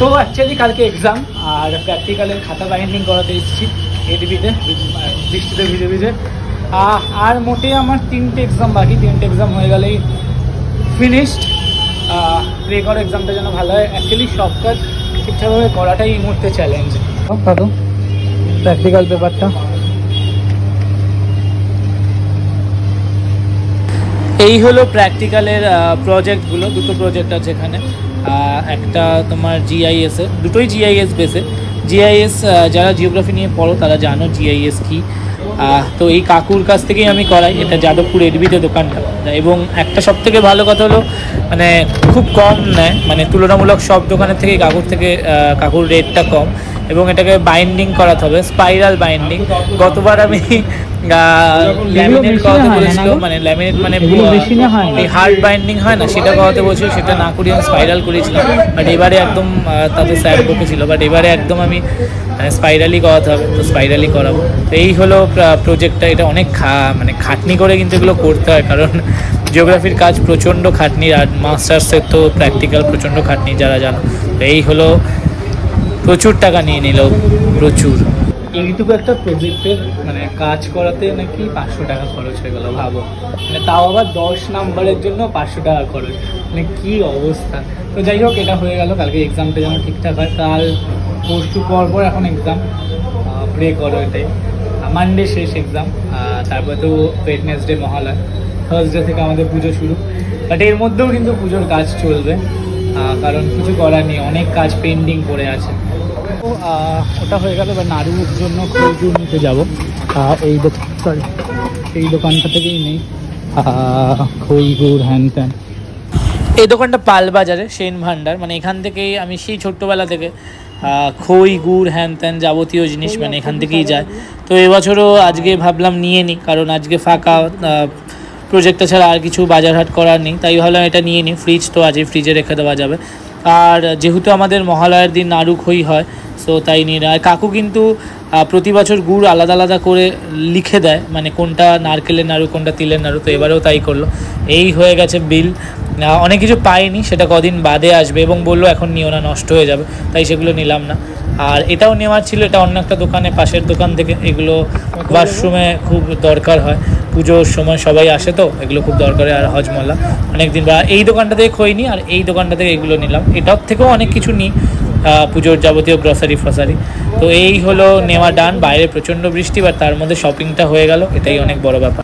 তো অ্যাকচুয়ালি কালকে এক্সাম আর প্র্যাকটিক্যালের খাতা বাইন্ডিং করাতে এসেছি এডিবিতে, বৃষ্টিতে ভিজে ভিজে। আর মোটে আমার 3টে এক্সাম বাকি, 3টে এক্সাম হয়ে গেলেই ফিনিশড। প্রে করো এক্সামটা যেন ভালো হয়। অ্যাকচুয়ালি সব কাজ ঠিকঠাকভাবে করাটাই এই মুহূর্তে চ্যালেঞ্জ। দাদু প্র্যাকটিক্যাল পেপারটা এই হলো প্র্যাকটিক্যালের প্রজেক্টগুলো। দুটো প্রজেক্ট আছে এখানে, একটা তোমার জিআইএস এর, দুটোই জিআইএস বেসে। জিআইএস যারা জিওগ্রাফি নিয়ে পড়ো তারা জানো জিআইএস কি। তো এই কাকুর কাছ থেকেই আমি করাই, এটা যাদবপুর এডিবিতে দোকানটা। এবং একটা সব থেকে ভালো কথা হলো মানে খুব কম নেয়, মানে তুলনামূলক সব দোকানের থেকে কাকুর রেটটা কম। এবং এটাকে বাইন্ডিং করাতে হবে, স্পাইরাল বাইন্ডিং। গতবার আমি ল্যামিনেট করাতে বলেছিল, মানে ল্যামিনেট মানে এই হার্ড বাইন্ডিং হয় না, সেটা করাতে বলছিল, সেটা না করি আমি স্পাইরাল করেছিলাম। বাট এবারে একদম তাদের স্যার বকেছিল, বাট এবারে একদম আমি স্পাইরালই করাতে হবে, তো স্পাইরালই করাবো। তো এই হলো প্রজেক্টটা। এটা অনেক মানে খাটনি করে কিন্তু এগুলো করতে হয়, কারণ জিওগ্রাফির কাজ প্রচণ্ড খাটনি, আর মাস্টার্সের তো প্র্যাকটিক্যাল প্রচণ্ড খাটনি যারা জানো। তো এই হলো, প্রচুর টাকা নিয়ে নিল, প্রচুর। এইটুকু একটা প্রজেক্টের মানে কাজ করাতে নাকি 500 টাকা খরচ হয়ে গেল, ভাবো। মানে তাও আবার 10 নাম্বারের জন্য 500 টাকা খরচ, মানে কী অবস্থা। তো যাই হোক, এটা হয়ে গেল। কালকে এক্সামটা যেন ঠিকঠাক হয়। কাল পরশু পর এখন এক্সাম, প্রে করো এটাই। মানডে শেষ এক্সাম, তারপরে তো ওয়েডনেসডে মহালয়, থার্সডে থেকে আমাদের পুজো শুরু। বাট এর মধ্যেও কিন্তু পুজোর কাজ চলবে, কারণ কিছু করার নেই, অনেক কাজ পেন্ডিং পড়ে আছে। তো ওটা হয়ে গেল। এবার নাড়ুর জন্য খইগুড় নিতে যাবো। এই দোকানটা থেকেই নেই খইগুড় হ্যান ত্যান। এই দোকানটা পালবাজারে, সেন ভান্ডার। মানে এখান থেকেই আমি সেই ছোট্টবেলা থেকে খই গুড় হ্যান ত্যান যাবতীয় জিনিস মানে এখান থেকেই যায়। তো এবছরও আজকে ভাবলাম নিয়ে নিই, কারণ আজকে ফাঁকা, প্রজেক্টটা ছাড়া আর কিছু বাজারহাট করার নেই, তাই ভাবলাম এটা নিয়ে নিই। ফ্রিজ তো আজই ফ্রিজে রেখে দেওয়া যাবে। আর যেহেতু আমাদের মহালয়ার দিন নাড়ু খই হয়, সো তাই নিয়ে নেয়। আর কাকু কিন্তু প্রতি বছর গুড় আলাদা আলাদা করে লিখে দেয়, মানে কোনটা নারকেলের নাড়ু কোনটা তিলের নাড়ু। তো এবারেও তাই করলো। এই হয়ে গেছে বিল। অনেক কিছু পাইনি, সেটা কদিন বাদে আসবে, এবং বললো এখন নিও না, নষ্ট হয়ে যাবে, তাই সেগুলো নিলাম না। আর এটাও নেওয়ার ছিল, এটা অন্য একটা দোকানে, পাশের দোকান থেকে। এগুলো ওয়াশরুমে খুব দরকার হয়, পুজোর সময় সবাই আসে, তো এগুলো খুব দরকার হয়। আর হজমলা অনেকদিন বা এই দোকানটা থেকে খইনি, আর এই দোকানটা থেকে এগুলো নিলাম। এটার থেকেও অনেক কিছু নিই, পুজোর যাবতীয় গ্রসারি ফসারি। তো এই হলো নেওয়া ডান। বাইরে প্রচণ্ড বৃষ্টি, বা তার মধ্যে শপিংটা হয়ে গেল, এটাই অনেক বড় ব্যাপার।